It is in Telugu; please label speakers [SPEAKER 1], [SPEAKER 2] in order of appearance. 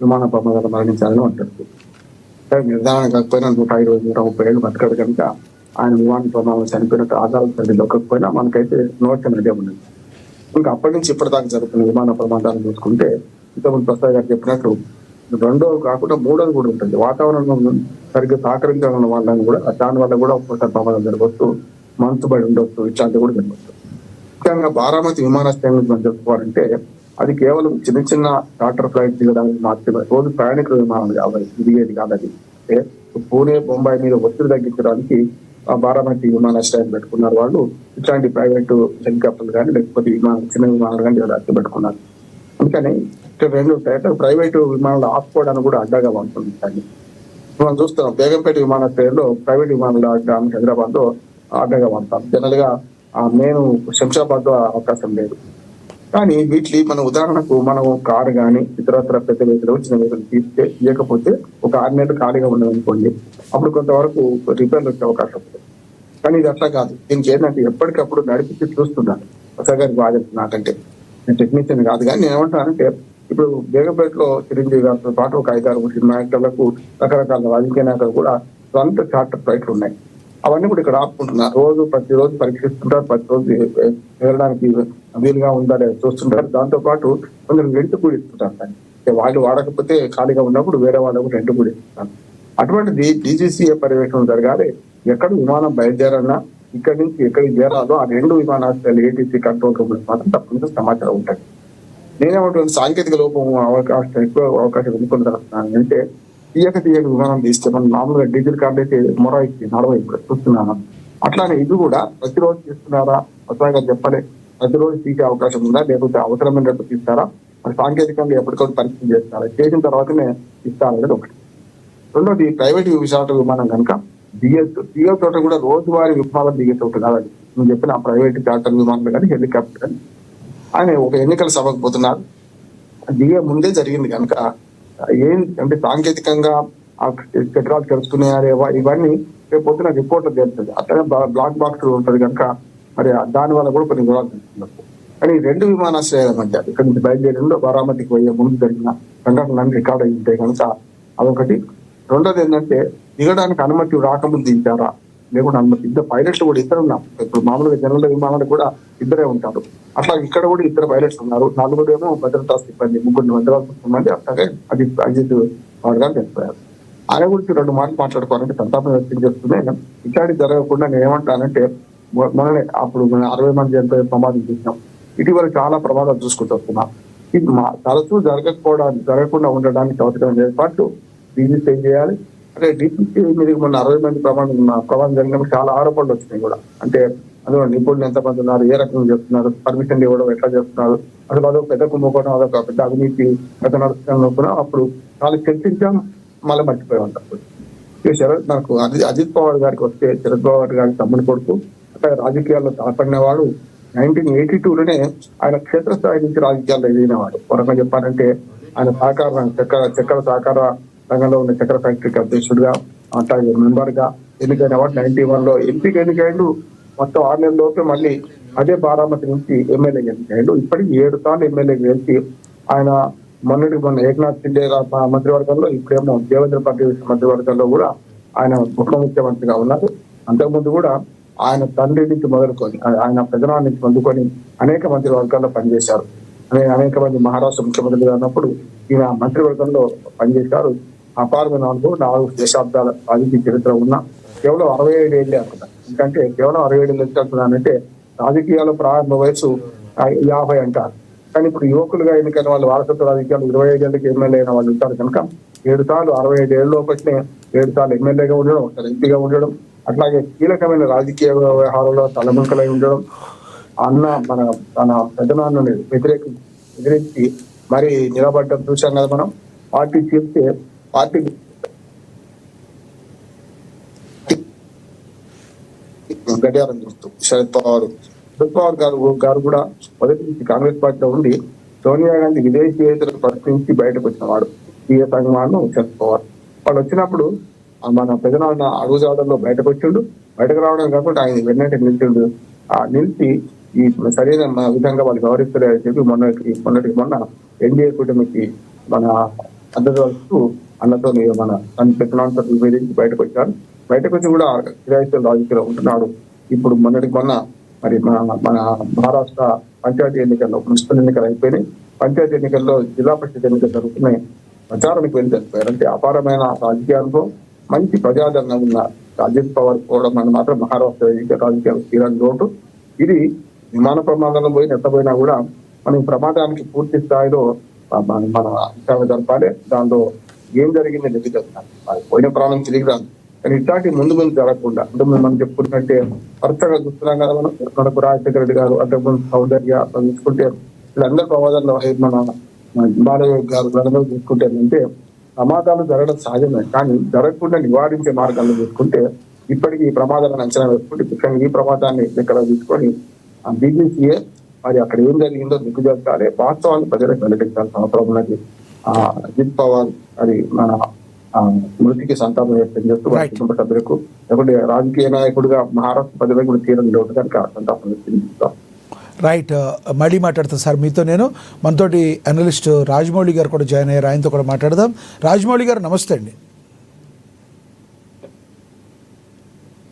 [SPEAKER 1] విమాన ప్రమాదాలు మరణించాలని ఉంటుంది. నిర్ధారణ కాకపోయినా 120-130 ఏళ్ళు బతకడు కనుక ఆయన విమాన ప్రమాదం చనిపోయినట్టు ఆధారాలు సరిగ్గా దొరకకపోయినా మనకైతే నోట్స్ అనేది ఉన్నది. ఇంకా అప్పటి నుంచి ఇప్పటిదాకా జరుగుతున్న విమాన ప్రమాదాలు చూసుకుంటే ఇంతకుముందు ప్రసాద్ గారు చెప్పినట్టు రెండోది కాకుండా మూడోది కూడా ఉంటుంది. వాతావరణం సరిగ్గా సహకరించాలన్న వాళ్ళని కూడా దాని వల్ల కూడా ఒక్కొక్కసారి ప్రమాదం జరగవచ్చు, మంచు బడి ఉండొచ్చు, ఇట్లాంటివి కూడా జరగవచ్చు. ముఖ్యంగా బారామతి విమానాశ్రయం గురించి మనం చెప్పుకోవాలంటే అది కేవలం చిన్న చిన్న చార్టర్ ఫ్లైట్ దిగడానికి మాత్రమే, రోజు ప్రయాణికుల విమానం కావాలి, దిగేది కాదు. అది పూణే, బొంబాయి మీద ఒత్తిడి తగ్గించడానికి బారామతి విమానాశ్రయం పెట్టుకున్నారు వాళ్ళు. ఇట్లాంటి ప్రైవేటు హెలికాప్టర్లు కానీ లేకపోతే చిన్న విమానాలు కానీ అద్దె పెట్టుకున్నారు. అందుకని ఇక్కడ రెండు ఉంటాయి. ప్రైవేటు విమానాలు ఆపుకోవడానికి కూడా అడ్డగా ఉంటుంది. మనం చూస్తున్నాం బేగంపేట విమానాశ్రయంలో ప్రైవేట్ విమానాలు ఆడడానికి హైదరాబాద్ లో అడ్డగా ఉంటాం. జనరల్ గా నేను శంషాబాద్ లో అవకాశం లేదు. కానీ వీటిని మన ఉదాహరణకు మనం కారు కానీ ఇతరత్ర పెద్ద వెహికల్ చిన్న వెహికల్ తీయకపోతే ఒక 6 నెలలు ఖాళీగా ఉండదనుకోండి, అప్పుడు కొంతవరకు రిపేర్లు వచ్చే అవకాశం ఉంటుంది. కానీ ఇది అట్లా కాదు. దీనికి ఏంటంటే ఎప్పటికప్పుడు నడిపించి చూస్తున్నాను. గారికి బాధ్యత నాకంటే, నేను టెక్నీషియన్ కాదు. కానీ నేను ఏమంటానంటే ఇప్పుడు బేగంపేటలో చిరంజీవి గారితో పాటు ఒక 5-6 సినిమా యాక్టర్లకు రకరకాల రాజకీయ నాయకులు కూడా సొంత చార్టర్ ఫ్లైట్లు ఉన్నాయి. అవన్నీ కూడా ఇక్కడ ఆపుకుంటున్నారు. ప్రతిరోజు పరీక్షిస్తుంటారు, ప్రతిరోజు వెళ్ళడానికి వీలుగా ఉందా లేదా చూస్తుంటారు. దాంతో పాటు కొందరు రెంట్ కూడా ఇస్తుంటారు. వాళ్ళు వాడకపోతే ఖాళీగా ఉన్నప్పుడు వేరే వాళ్ళకు రెంట్ కూడా ఇస్తుంటారు. అటువంటిది DGCA పర్యవేక్షణ జరగాలి. ఎక్కడ విమానం బయలుదేరన్నా ఇక్కడి నుంచి ఎక్కడికి చేరాలో ఆ 2 విమానాశ్రయాలు ATC కంట్రోల్ రూమ్ మాత్రం తప్పనిసరి సమాచారం ఉంటుంది. నేనేమంటున్నాను, సాంకేతిక లోపం ఎక్కువ అవకాశం ఎందుకుంటున్నాను అంటే తీయక విమానం తీస్తే మనం మామూలుగా డీజిల్ కార్డు అయితే మొరాయికి నడవై చూస్తున్నాను. అట్లానే ఇది కూడా ప్రతిరోజు తీస్తున్నారా కొత్తగా చెప్పలే, ప్రతిరోజు తీసే అవకాశం ఉందా లేకపోతే అవసరమైనట్టు తీస్తారా, మరి సాంకేతికంగా ఎప్పటికప్పుడు పరీక్ష చేస్తారా, చేసిన తర్వాతనే ఇస్తారనేది ఒకటి. రెండోది ప్రైవేట్ విమానం కనుక దిగే చోట కూడా రోజువారీ విమానం దిగే చోట కాదండి. నేను చెప్పిన ప్రైవేట్ చార్టర్ విమానాలు కానీ హెలికాప్టర్ కానీ ఆయన ఒక ఎన్నికల సభకు పోతున్నారు. దిగే ముందే జరిగింది కనుక అంటే సాంకేతికంగా చక్రాలు తెలుసుకునేవా ఇవన్నీ రేపు పొద్దున రిపోర్ట్లు తెలుస్తుంది. అట్లనే బ్లాక్ బాక్స్ ఉంటుంది కనుక మరి దాని వల్ల కూడా కొన్ని వివరాలు తెలుస్తున్నారు. కానీ 2 విమానాశ్రయాల మధ్య ఇక్కడ నుంచి బయలుదేరిలో బారామతికి పోయే ముందు జరిగిన సంఘటనలన్నీ రికార్డ్ అయి ఉంటాయి కనుక అదొకటి. రెండోది ఏంటంటే దిగడానికి అనుమతి రాకముందు దించారా లేకుండా అనుమతి, ఇద్దరు పైలట్లు కూడా ఇద్దరు ఉన్నారు. ఇప్పుడు మామూలుగా జనరల్ విమానాలు కూడా ఇద్దరే ఉంటారు. అట్లా ఇక్కడ కూడా 2 పైలట్స్ ఉన్నారు. 4 ఏమో భద్రతా సిబ్బంది, 3 భద్రతా సిబ్బంది. అట్లాగే అజిత్ పవార్ గారు తెలిపారు. ఆయన గురించి 2 మాటలు మాట్లాడుకోవాలంటే సంతాపం వ్యక్తం చేస్తున్నాయి. ఇట్లాంటి జరగకుండా నేను ఏమంటానంటే మననే అప్పుడు 60 మంది చనిపోయే ప్రమాదం చూసినాం. ఇటీవల చాలా ప్రమాదాలు చూసుకుంటూ వస్తున్నాం. ఇది తరచూ జరగకుండా ఉండడానికి అవసరం ఏర్పాటు DGCA ఏం చేయాలి అంటే DGCA మీద మొన్న 60 మంది ప్రమాదం జరిగినప్పుడు చాలా ఆరోపణలు వచ్చినాయి కూడా. అంటే అందులో నిపుణులు ఎంతమంది ఉన్నారు, ఏ రకంగా చేస్తున్నారు, పర్మిషన్ ఇవ్వడం ఎట్లా చేస్తున్నారు, అసలు అదొక పెద్ద కుంభకోణం, అదొక పెద్ద అవినీతి గత నడుస్తున్నా కూడా అప్పుడు చాలా చర్చించాం, మళ్ళీ మర్చిపోయి ఉంటాం. నాకు అజిత్ పవార్ గారికి వస్తే శరద్ పవార్ గారి తమ్ముని కొడుకు అట్లా రాజకీయాల్లో తలపడినవాడు. 1982లోనే ఆయన క్షేత్రస్థాయి నుంచి రాజకీయాల్లో ఎదిగినవాడు. మరొక చెప్పాలంటే ఆయన చక్కెర సహకార రంగంలో ఉన్న చక్కెర ఫ్యాక్టరీకి అధ్యక్షుడిగా అట్లాగే మెంబర్ గా ఎన్నికైన వాడు. 91లో ఎంపీకి ఎన్నికైండు. మొత్తం 6 నెలల్లోపే మళ్ళీ అదే బారామతి నుంచి ఎమ్మెల్యే ఎన్నికైండు. ఇప్పటికి 7 సార్లు ఎమ్మెల్యే గెలిచి ఆయన మొన్న ఏకనాథ్ షిండే మంత్రివర్గంలో, ఇప్పుడేమో దేవేంద్ర ఫడ్నవీస్ మంత్రివర్గంలో కూడా ఆయన ఉప ముఖ్యమంత్రిగా ఉన్నారు. అంతకుముందు కూడా ఆయన తండ్రి నుంచి మొదలుకొని ఆయన పెదనాన్న నుంచి మొదలుకొని అనేక మంత్రివర్గాల్లో పనిచేశారు. అనేక మంది మహారాష్ట్ర ముఖ్యమంత్రిగా ఉన్నప్పుడు ఈయన మంత్రివర్గంలో పనిచేశారు. అపారమైన అనుభవం, 4 దశాబ్దాల రాజకీయ చరిత్ర ఉన్న కేవలం 67 ఏళ్ళే అనుకున్నాను. ఎందుకంటే కేవలం 67 ఏళ్ళు అంటున్నానంటే రాజకీయాల ప్రారంభ వయసు 50 అంటారు. కానీ ఇప్పుడు యువకులుగా ఎన్నికైన వాళ్ళు వారసత్వ రాజకీయాలు 25 ఏళ్ళకి ఎమ్మెల్యే అయిన వాళ్ళు ఉంటారు కనుక 7 సార్లు 65 ఏళ్ళ లోపలనే 7 సార్లు ఎమ్మెల్యేగా ఉండడం, ఒకసారి ఎంపీగా ఉండడం, అట్లాగే కీలకమైన రాజకీయ వ్యవహారంలో తలముంకలై ఉండడం, మన పెద్దనాన్నని ఎదిరించి మరి నిలబడ్డం చూసాం కదా మనం. పార్టీ చేస్తే పార్టీ గడియారం చూస్తూ శరద్ పవార్ గారు కూడా మొదటి నుంచి కాంగ్రెస్ పార్టీలో ఉండి సోనియా గాంధీ విదేశీయేతర పరిస్థితి బయటకు వచ్చిన వాడు. టీఎస్ అభిమాను శరద్ పవార్ వాళ్ళు వచ్చినప్పుడు మన పెదనాన్న అడుగుజాడల్లో బయటకు వచ్చిండు. బయటకు రావడం కాకుండా ఆయన వెన్నట్టు నిలిచి ఈ సరైన విధంగా వాళ్ళు గౌరవిస్తారని చెప్పి మొన్న ఎన్డీఏ కూటమికి మన మద్దతు వస్తూ అన్నతో మన తను చెప్పినంత విభేదించి బయటకు వచ్చాను. బయటకు వచ్చి కూడా స్థిరాయితీ రాజకీయాలు ఉంటున్నాడు. ఇప్పుడు మొన్న మరి మన మహారాష్ట్ర పంచాయతీ ఎన్నికల్లో మున్సిపల్ ఎన్నికలు అయిపోయినాయి. పంచాయతీ ఎన్నికల్లో జిల్లా పరిషత్ ఎన్నికలు జరుగుతున్నాయి. ప్రచారానికి వెళ్ళి తెలిపారు. అంటే అపారమైన రాజకీయాలతో మంచి ప్రజాదరణ ఉన్న అజిత్ పవార్ పోవడం అని మాత్రం మహారాష్ట్ర రాజకీయాలు తీరని లోటు. ఇది విమాన ప్రమాదంలో పోయి నెట్టపోయినా కూడా మనం ప్రమాదానికి పూర్తి స్థాయిలో మన విచారణ జరపాలి. దాంట్లో ఏం జరిగింది నిధి చెప్తాను. పోయిన ప్రాణం తిరిగి రాదు. కానీ ఇట్లాంటి ముందు జరగకుండా అంటే మనం చెప్పుకుంటే వరుసగా చూస్తున్నాం కదా. మనకు రాజశేఖర రెడ్డి గారు అంటే సౌందర్య చూసుకుంటే వీళ్ళందరూ ప్రమాదాల్లో మన బాలయ్య గారు వీళ్ళందరూ చూసుకుంటే ఏంటంటే ప్రమాదాలు జరగడం సహజమే. కానీ జరగకుండా నివారించే మార్గాల్లో చూసుకుంటే ఇప్పటికీ ఈ ప్రమాదాలను అంచనా వేసుకుంటే ముఖ్యంగా ఈ ప్రమాదాన్ని ఇక్కడ తీసుకొని బీజేపీఏ మరి అక్కడ ఏం జరిగిందో దిగ్గుజాలి, వాస్తవాన్ని ప్రజలకు వెల్లడించాల్సిన అవసరం ఉన్నది. అజిత్ పవార్ అది మన మృతికి సంతాపం వ్యక్తం చేస్తూ వారి కుటుంబ సభ్యులకు లేకుంటే రాజకీయ నాయకుడిగా మహారాష్ట్ర ప్రజలకు కూడా తీరం లోటు కనుక సంతాపం వ్యక్తం చేస్తాం.
[SPEAKER 2] రైట్, మళ్ళీ మాట్లాడతాను సార్ మీతో. మనతోటి అనలిస్ట్ రాజమౌళి గారు కూడా జాయిన్ అయ్యారు, ఆయనతో కూడా మాట్లాడదాం. రాజమౌళి గారు నమస్తే అండి.